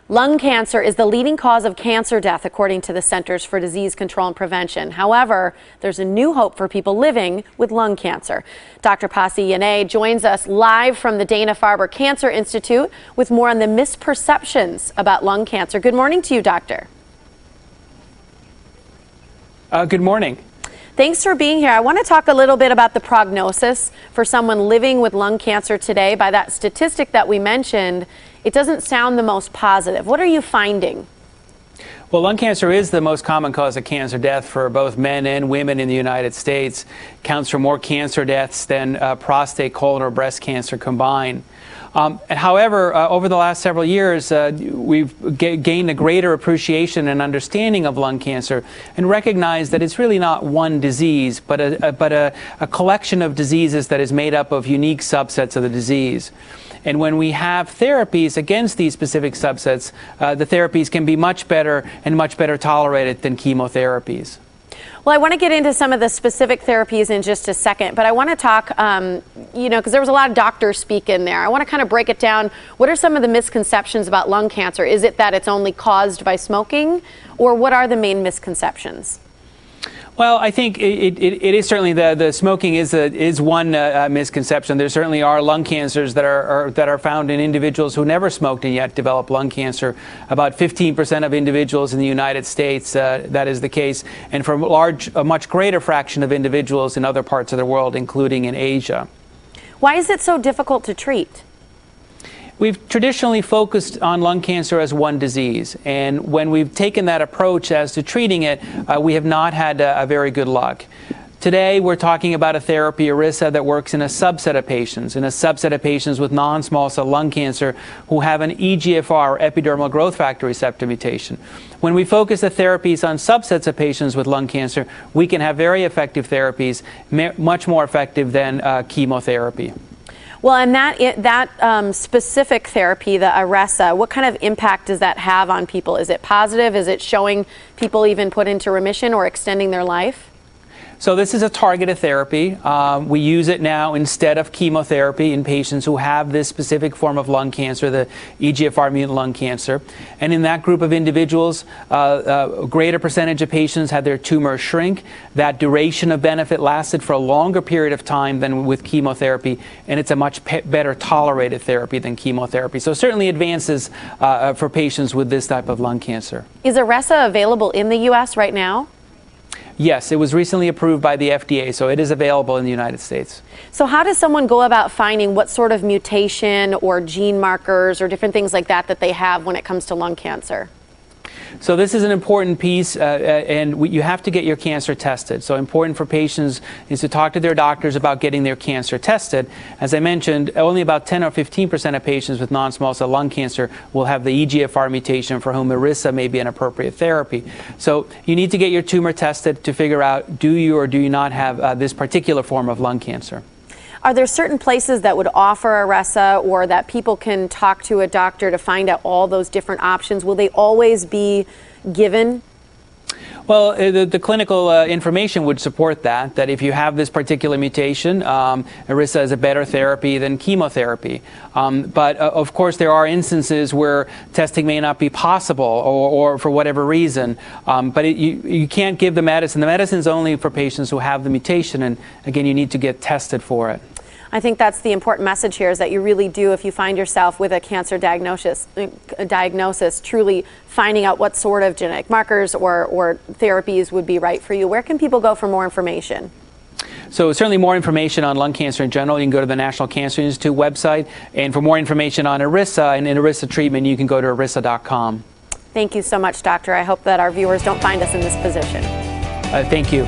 Lung cancer is the leading cause of cancer death, according to the Centers for Disease Control and Prevention. However, there's a new hope for people living with lung cancer. Dr. Pasi A joins us live from the Dana-Farber Cancer Institute with more on the misperceptions about lung cancer. Good morning to you, Doctor. Good morning. Thanks for being here. I want to talk a little bit about the prognosis for someone living with lung cancer today. By that statistic that we mentioned, it doesn't sound the most positive. What are you finding? Well, lung cancer is the most common cause of cancer death for both men and women in the United States. Counts for more cancer deaths than prostate, colon, or breast cancer combined. However, over the last several years, we've gained a greater appreciation and understanding of lung cancer and recognize that it's really not one disease, but a collection of diseases that is made up of unique subsets of the disease. And when we have therapies against these specific subsets, the therapies can be much better and much better tolerated than chemotherapies. Well, I want to get into some of the specific therapies in just a second, but I want to talk, because there was a lot of doctors speak in there. I want to kind of break it down. What are some of the misconceptions about lung cancer? Is it that it's only caused by smoking, or what are the main misconceptions? Well, I think it is certainly the smoking is one misconception. There certainly are lung cancers that are found in individuals who never smoked and yet develop lung cancer. About 15% of individuals in the United States, that is the case, and for a much greater fraction of individuals in other parts of the world, including in Asia. Why is it so difficult to treat? We've traditionally focused on lung cancer as one disease, and when we've taken that approach as to treating it, we have not had a very good luck. Today, we're talking about a therapy, ERISA, that works in a subset of patients with non-small cell lung cancer who have an EGFR, or epidermal growth factor receptor mutation. When we focus the therapies on subsets of patients with lung cancer, we can have very effective therapies, much more effective than chemotherapy. Well, and that specific therapy, the ERISA, what kind of impact does that have on people? Is it positive? Is it showing people even put into remission or extending their life? So this is a targeted therapy. We use it now instead of chemotherapy in patients who have this specific form of lung cancer, the EGFR mutant lung cancer. And in that group of individuals, a greater percentage of patients had their tumor shrink. That duration of benefit lasted for a longer period of time than with chemotherapy, and it's a much better tolerated therapy than chemotherapy. So certainly advances for patients with this type of lung cancer. Is ERISA available in the U.S. right now? Yes, it was recently approved by the FDA, so it is available in the United States. So how does someone go about finding what sort of mutation or gene markers or different things like that they have when it comes to lung cancer? So this is an important piece, and you have to get your cancer tested. So important for patients is to talk to their doctors about getting their cancer tested. As I mentioned, only about 10 or 15% of patients with non-small cell lung cancer will have the EGFR mutation for whom ERISA may be an appropriate therapy. So you need to get your tumor tested to figure out, do you or do you not have this particular form of lung cancer. Are there certain places that would offer ERISA, or that people can talk to a doctor to find out all those different options? Will they always be given? Well, the clinical information would support that if you have this particular mutation, ERISA is a better therapy than chemotherapy. But of course, there are instances where testing may not be possible or for whatever reason. But you can't give the medicine. The medicine is only for patients who have the mutation, and again, you need to get tested for it. I think that's the important message here, is that you really do, if you find yourself with a cancer diagnosis, truly finding out what sort of genetic markers or therapies would be right for you. Where can people go for more information? So certainly more information on lung cancer in general, you can go to the National Cancer Institute website. And for more information on ERISA and ERISA treatment, you can go to erisa.com. Thank you so much, Doctor. I hope that our viewers don't find us in this position. Thank you.